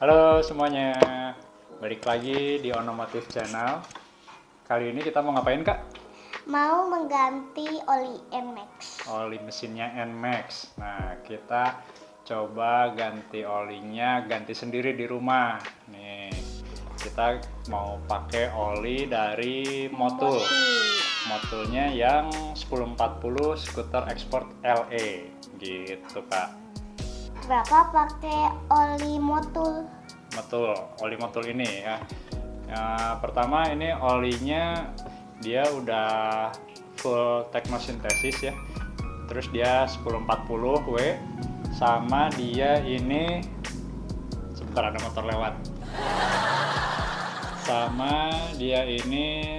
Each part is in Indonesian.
Halo semuanya, balik lagi di Onomotif Channel. Kali ini kita mau ngapain kak? Mau mengganti oli NMAX. Oli mesinnya NMAX. Nah kita coba ganti olinya, ganti sendiri di rumah. Nih kita mau pakai oli dari Motul. Motulnya yang 1040 skuter export LE gitu kak. Berapa pakai oli Motul? Betul, oli Motul ini ya. Pertama ini olinya dia udah full teknosintesis ya. Terus dia 1040 W sama dia ini sebentar ada motor lewat. Sama dia ini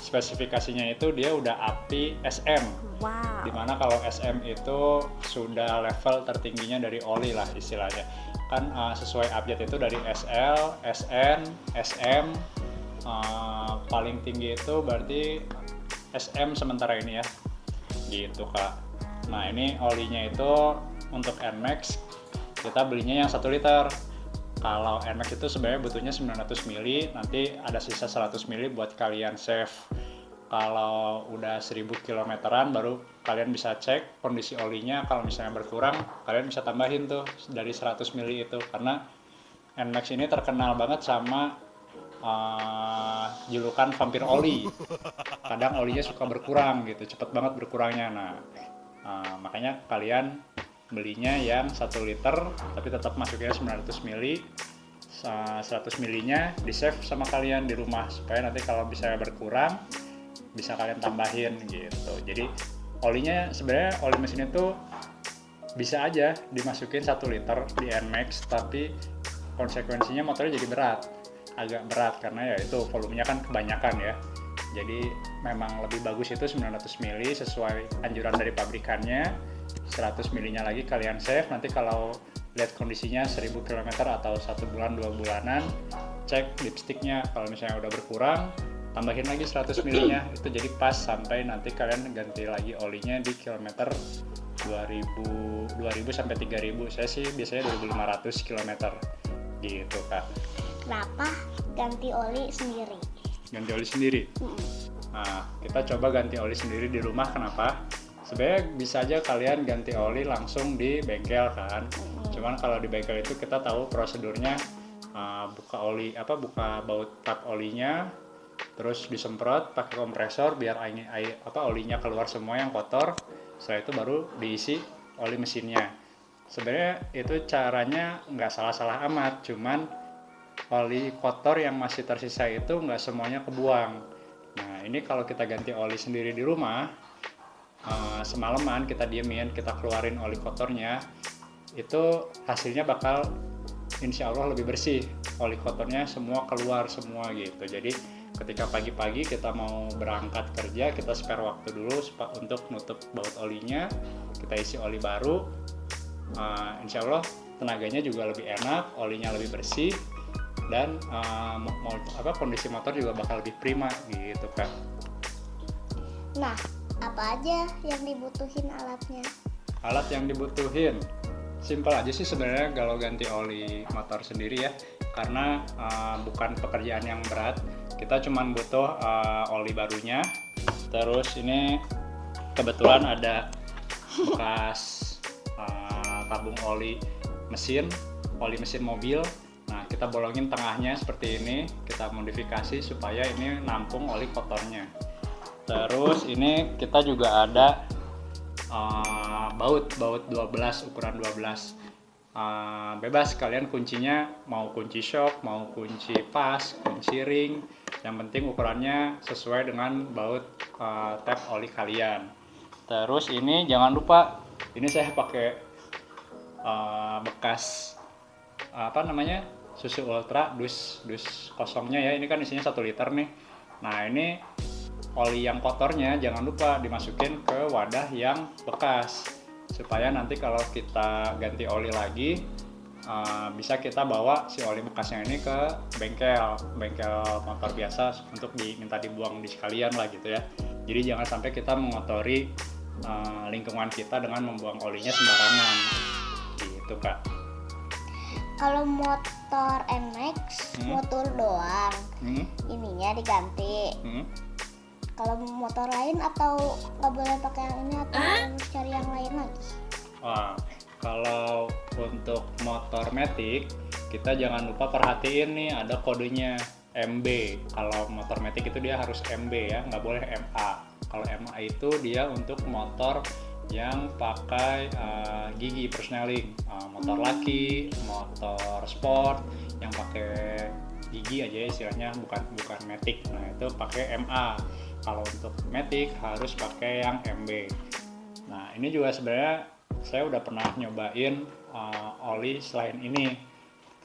spesifikasinya itu dia udah API SM. Wow. Dimana kalau SM itu sudah level tertingginya dari oli lah istilahnya. Kan sesuai update itu dari SL, SN, SM, paling tinggi itu berarti SM sementara ini ya, gitu kak. Nah ini olinya itu untuk NMAX kita belinya yang 1 liter. Kalau NMAX itu sebenarnya butuhnya 900 ml, nanti ada sisa 100 ml buat kalian save. Kalau udah 1000 kilometeran baru kalian bisa cek kondisi olinya. Kalau misalnya berkurang kalian bisa tambahin tuh dari 100 ml itu, karena NMAX ini terkenal banget sama julukan vampir oli. Kadang olinya suka berkurang gitu, cepet banget berkurangnya. Nah makanya kalian belinya yang 1 liter tapi tetap masuknya 900 ml. 100 ml nya di save sama kalian di rumah supaya nanti kalau bisa berkurang bisa kalian tambahin gitu. Jadi olinya sebenarnya oli mesin itu bisa aja dimasukin 1 liter di NMAX, tapi konsekuensinya motornya jadi agak berat karena ya itu volumenya kan kebanyakan ya. Jadi memang lebih bagus itu 900 ml sesuai anjuran dari pabrikannya. 100 ml nya lagi kalian save, nanti kalau lihat kondisinya 1000 km atau 1 bulan 2 bulanan cek lipstiknya, kalau misalnya udah berkurang tambahin lagi 100 ml nya, itu jadi pas sampai nanti kalian ganti lagi olinya di kilometer 2000 sampai 3000. Saya sih biasanya 2500 km gitu kak. Berapa ganti oli sendiri? Ganti oli sendiri. Nah kita coba ganti oli sendiri di rumah. Kenapa? Sebenarnya bisa aja kalian ganti oli langsung di bengkel kan. Cuman kalau di bengkel itu kita tahu prosedurnya, buka baut tap olinya, terus disemprot pakai kompresor biar olinya keluar semua yang kotor. Setelah itu baru diisi oli mesinnya. Sebenarnya itu caranya nggak salah-salah amat, cuman oli kotor yang masih tersisa itu nggak semuanya kebuang. Nah ini kalau kita ganti oli sendiri di rumah, semalaman kita diemin, kita keluarin oli kotornya, itu hasilnya bakal insya Allah lebih bersih. Oli kotornya semua keluar semua gitu. Jadi ketika pagi-pagi kita mau berangkat kerja, kita spare waktu dulu untuk nutup baut olinya, kita isi oli baru. Insya Allah tenaganya juga lebih enak, olinya lebih bersih, dan kondisi motor juga bakal lebih prima gitu kan. Nah, apa aja yang dibutuhin alatnya? Alat yang dibutuhin simpel aja sih sebenarnya kalau ganti oli motor sendiri ya, karena bukan pekerjaan yang berat. Kita cuma butuh oli barunya, terus ini kebetulan ada bekas tabung oli mesin mobil. Nah kita bolongin tengahnya seperti ini, kita modifikasi supaya ini nampung oli kotornya. Terus ini kita juga ada baut 12, ukuran 12. Bebas kalian kuncinya, mau kunci shock, mau kunci pas, kunci ring, yang penting ukurannya sesuai dengan baut tap oli kalian. Terus ini jangan lupa, ini saya pakai bekas susu ultra dus kosongnya ya. Ini kan isinya 1 liter nih. Nah ini oli yang kotornya jangan lupa dimasukin ke wadah yang bekas, supaya nanti kalau kita ganti oli lagi bisa kita bawa si oli bekasnya ini ke bengkel motor biasa untuk diminta dibuang di sekalian lah gitu ya. Jadi jangan sampai kita mengotori lingkungan kita dengan membuang olinya sembarangan gitu kak. Kalau motor NMAX motor doang, ininya diganti. Kalau motor lain atau nggak boleh pakai yang ini atau harus cari yang lain lagi? Wah, kalau untuk motor Matic kita jangan lupa perhatiin nih ada kodenya MB. Kalau motor Matic itu dia harus MB ya, nggak boleh MA. Kalau MA itu dia untuk motor yang pakai gigi persneling, motor laki, motor sport yang pakai gigi aja istilahnya, bukan Matic. Nah itu pakai MA. Kalau untuk Matic harus pakai yang MB. Nah ini juga sebenarnya saya udah pernah nyobain oli selain ini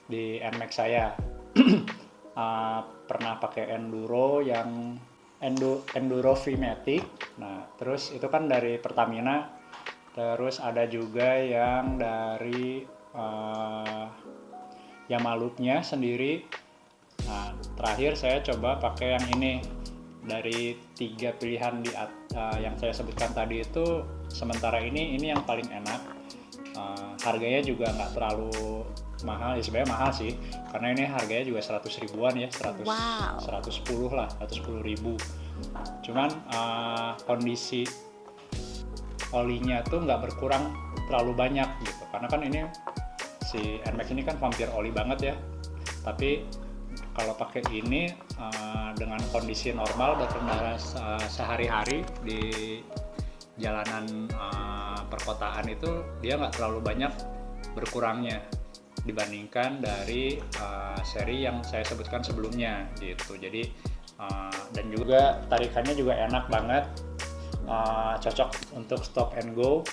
di NMAX saya. Pernah pakai Enduro yang Enduro V-Matic. Nah, terus itu kan dari Pertamina. Terus ada juga yang dari Yamalupnya sendiri. Nah, terakhir saya coba pakai yang ini. Dari 3 pilihan yang saya sebutkan tadi itu, sementara ini yang paling enak. Harganya juga nggak terlalu mahal, ya sebenarnya mahal sih, karena ini harganya juga 100 ribuan ya, 110 lah, 110 ribu. Cuman kondisi olinya tuh nggak berkurang terlalu banyak gitu, karena kan ini si NMAX ini kan vampir oli banget ya. Tapi kalau pakai ini dengan kondisi normal berkendara sehari-hari di jalanan perkotaan itu dia nggak terlalu banyak berkurangnya dibandingkan dari seri yang saya sebutkan sebelumnya gitu. Jadi dan juga tarikannya juga enak banget, cocok untuk stop and go.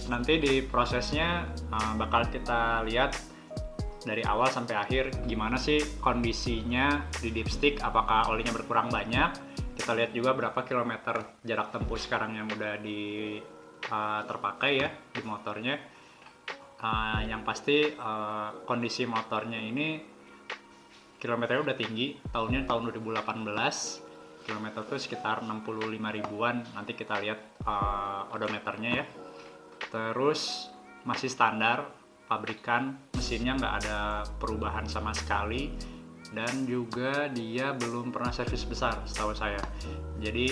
Nanti di prosesnya bakal kita lihat dari awal sampai akhir gimana sih kondisinya di dipstick, apakah olinya berkurang banyak. Kita lihat juga berapa kilometer jarak tempuh sekarang yang udah terpakai ya di motornya. Yang pasti kondisi motornya ini kilometernya udah tinggi, tahun 2018, kilometer tuh sekitar 65 ribuan. Nanti kita lihat odometernya ya. Terus masih standar pabrikan, mesinnya nggak ada perubahan sama sekali, dan juga dia belum pernah servis besar setahu saya. Jadi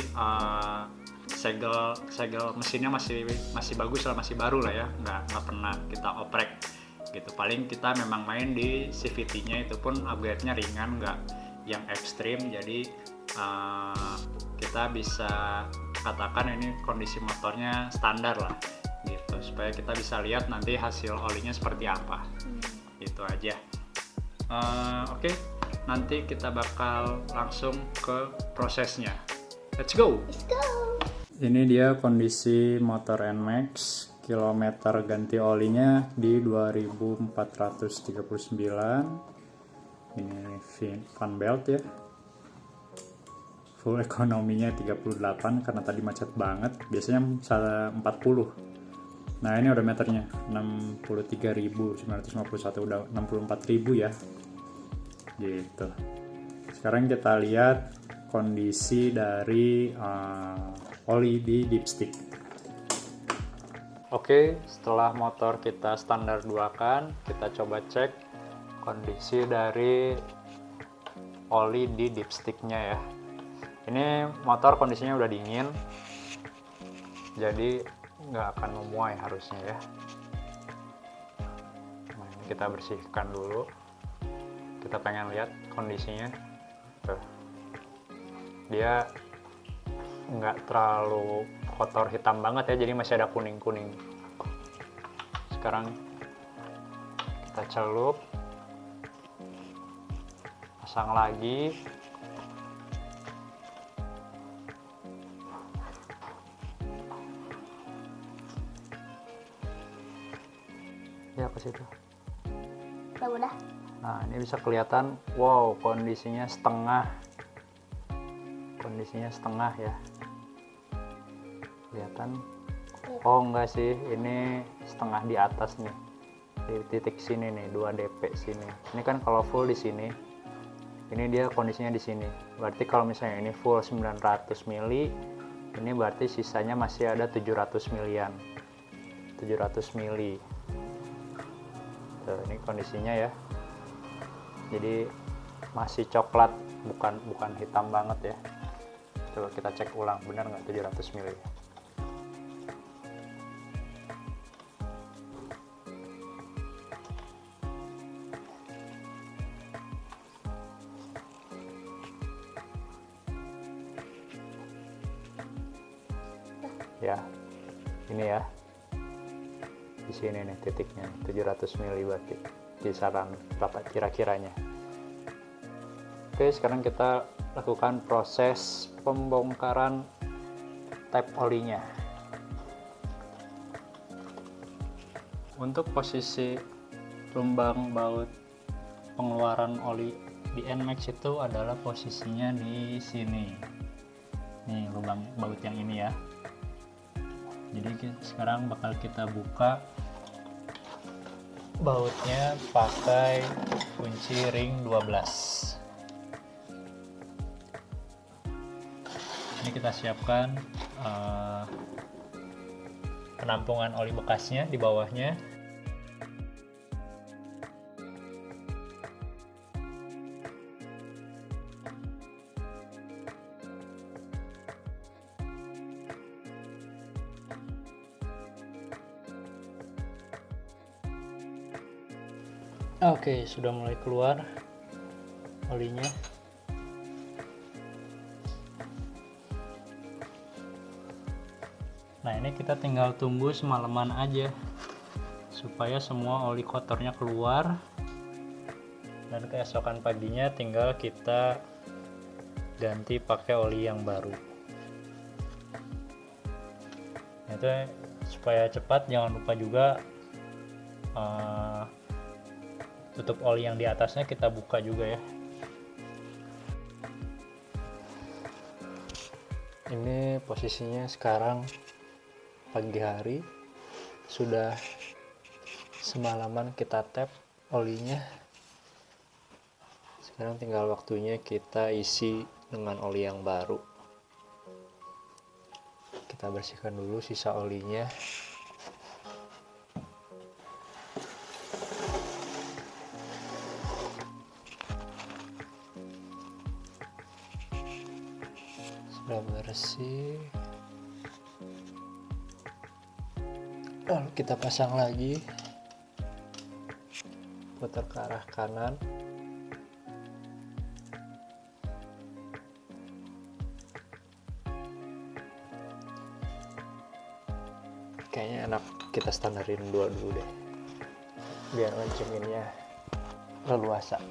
segel mesinnya masih bagus lah, masih baru lah ya, nggak pernah kita oprek gitu. Paling kita memang main di CVT-nya, itu pun upgrade-nya ringan, nggak yang ekstrim. Jadi kita bisa katakan ini kondisi motornya standar lah gitu, supaya kita bisa lihat nanti hasil olinya seperti apa. Itu aja. Oke. Nanti kita bakal langsung ke prosesnya. Let's go! Ini dia kondisi motor NMAX, kilometer ganti olinya di 2439. Ini fan belt ya. Full ekonominya 38 karena tadi macet banget. Biasanya 40. Nah ini odometernya 63.951, udah 64.000 ya. Gitu. Sekarang kita lihat kondisi dari oli di dipstick. Oke, setelah motor kita standar 2-kan, kita coba cek kondisi dari oli di dipsticknya ya. Ini motor kondisinya udah dingin, jadi nggak akan memuai harusnya ya. Nah, ini kita bersihkan dulu. Kita pengen lihat kondisinya. Tuh. Dia nggak terlalu kotor hitam banget ya, jadi masih ada kuning-kuning. Sekarang kita celup, pasang lagi. Ya ke situ. Udah. Nah ini bisa kelihatan, wow kondisinya setengah ya. Kelihatan? Oh enggak sih, ini setengah di atas nih, di titik sini nih, 2 dp sini. Ini kan kalau full di sini, ini dia kondisinya di sini. Berarti kalau misalnya ini full 900 mili, ini berarti sisanya masih ada 700 milian. 700 mili. Tuh, ini kondisinya ya, jadi masih coklat, bukan hitam banget ya. Coba kita cek ulang, benar nggak 700 ml. Ya, ini ya, di sini nih titiknya 700 ml berarti kisaran berapa kira-kiranya. Oke, sekarang kita lakukan proses pembongkaran tap olinya. Untuk posisi lubang baut pengeluaran oli di NMAX itu adalah posisinya di sini. Nih lubang baut yang ini ya. Jadi sekarang bakal kita buka bautnya pakai kunci ring 12. Ini kita siapkan penampungan oli bekasnya di bawahnya. Oke, sudah mulai keluar olinya. Nah, ini kita tinggal tunggu semalaman aja supaya semua oli kotornya keluar, dan keesokan paginya tinggal kita ganti pakai oli yang baru. Nah, itu supaya cepat, jangan lupa juga tutup oli yang di atasnya kita buka juga ya. Ini posisinya sekarang pagi hari, sudah semalaman kita tap olinya. Sekarang tinggal waktunya kita isi dengan oli yang baru. Kita bersihkan dulu sisa olinya. Sudah bersih, lalu kita pasang lagi, putar ke arah kanan. Kayaknya enak kita standarin 2 dulu deh, biar ngenceminnya leluasa.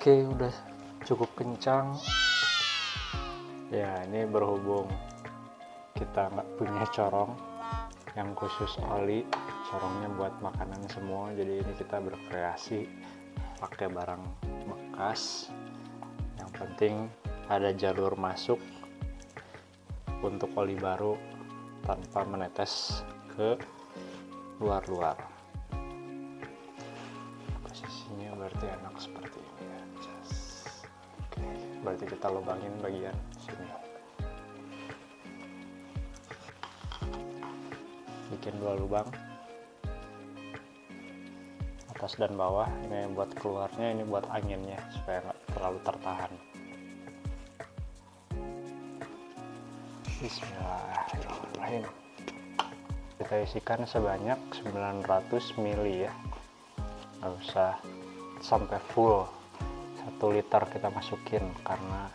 Oke, udah cukup kencang ya. Ini berhubung kita nggak punya corong yang khusus oli, corongnya buat makanan semua, jadi ini kita berkreasi pakai barang bekas. Yang penting ada jalur masuk untuk oli baru tanpa menetes ke luar-luar. Posisinya berarti enak seperti ini ya. Oke, berarti kita lubangin bagian sini, bikin 2 lubang, atas dan bawah. Ini buat keluarnya, ini buat anginnya supaya nggak terlalu tertahan. Bismillahirrahmanirrahim. Kita isikan sebanyak 900 ml ya, nggak usah sampai full 1 liter kita masukin, karena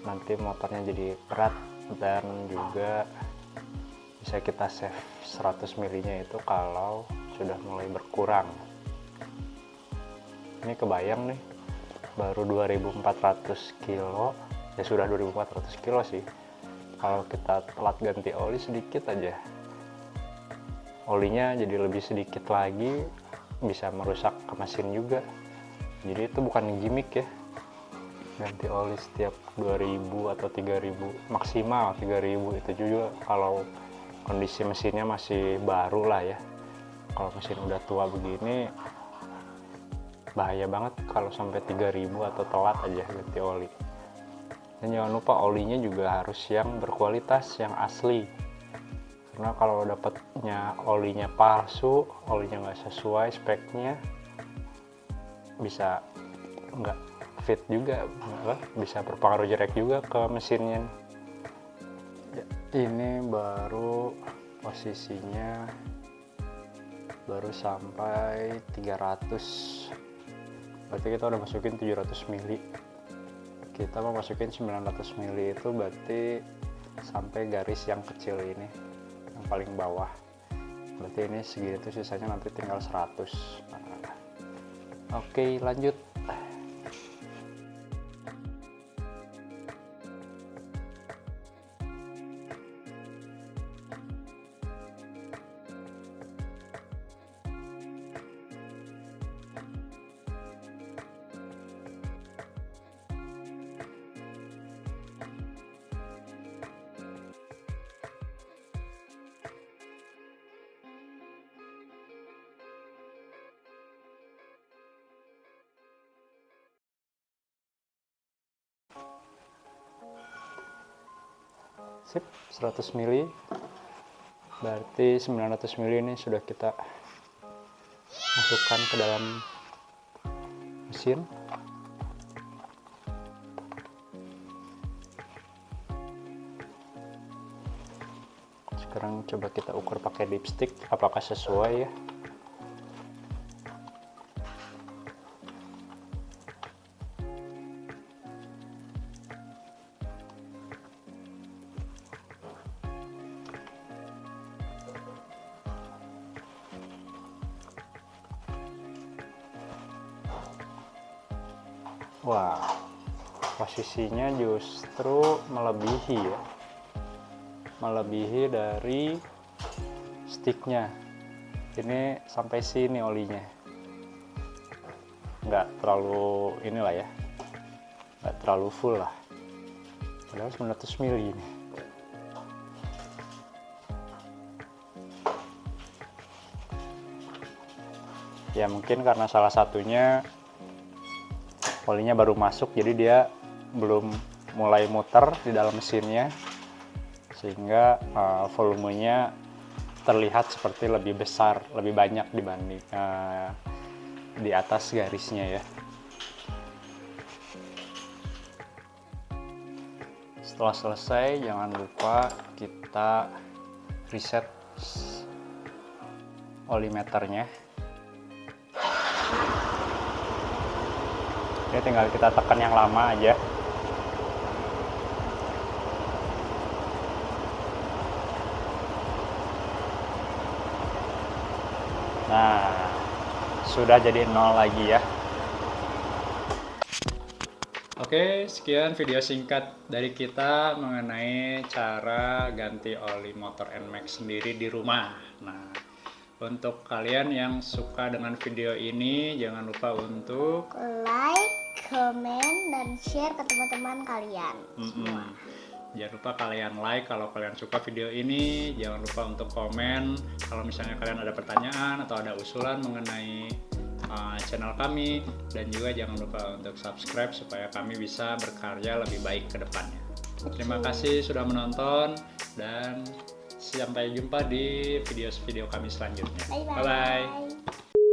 nanti motornya jadi berat, dan juga bisa kita save 100 ml nya itu kalau sudah mulai berkurang. Ini kebayang nih, baru 2400 kilo ya, sudah 2400 kilo sih. Kalau kita telat ganti oli sedikit aja, olinya jadi lebih sedikit lagi, bisa merusak ke mesin juga. Jadi itu bukan gimmick ya, ganti oli setiap 2000 atau 3000, maksimal 3000. Itu juga kalau kondisi mesinnya masih baru lah ya. Kalau mesin udah tua begini bahaya banget kalau sampai 3000 atau telat aja ganti oli. Dan jangan lupa olinya juga harus yang berkualitas, yang asli, karena kalau dapatnya olinya palsu, olinya nggak sesuai speknya, bisa nggak fit juga, bisa berpengaruh jelek juga ke mesinnya. Ini baru posisinya baru sampai 300, berarti kita udah masukin 700 mili. Kita mau masukin 900 mili, itu berarti sampai garis yang kecil ini, yang paling bawah. Berarti ini segitu, sisanya nanti tinggal 100. Oke, lanjut. Sip, 100 mili, berarti 900 mili ini sudah kita masukkan ke dalam mesin. Sekarang coba kita ukur pakai dipstick, apakah sesuai ya. Wah, posisinya justru melebihi ya, melebihi dari sticknya. Ini sampai sini olinya, nggak terlalu inilah ya, nggak terlalu full lah, padahal 900 mili ini. Ya mungkin karena salah satunya olinya baru masuk, jadi dia belum mulai muter di dalam mesinnya, sehingga volumenya terlihat seperti lebih besar, lebih banyak dibanding di atas garisnya ya. Setelah selesai, jangan lupa kita reset olimeternya. Ini tinggal kita tekan yang lama aja. Nah, sudah jadi 0 lagi ya. Oke, sekian video singkat dari kita mengenai cara ganti oli motor NMAX sendiri di rumah. Nah, untuk kalian yang suka dengan video ini, jangan lupa untuk like, komen, dan share ke teman-teman kalian semua. Jangan lupa kalian like kalau kalian suka video ini. Jangan lupa untuk komen kalau misalnya kalian ada pertanyaan atau ada usulan mengenai channel kami. Dan juga jangan lupa untuk subscribe supaya kami bisa berkarya lebih baik ke depannya. Terima kasih sudah menonton, dan sampai jumpa di video-video kami selanjutnya. Bye-bye. Bye-bye.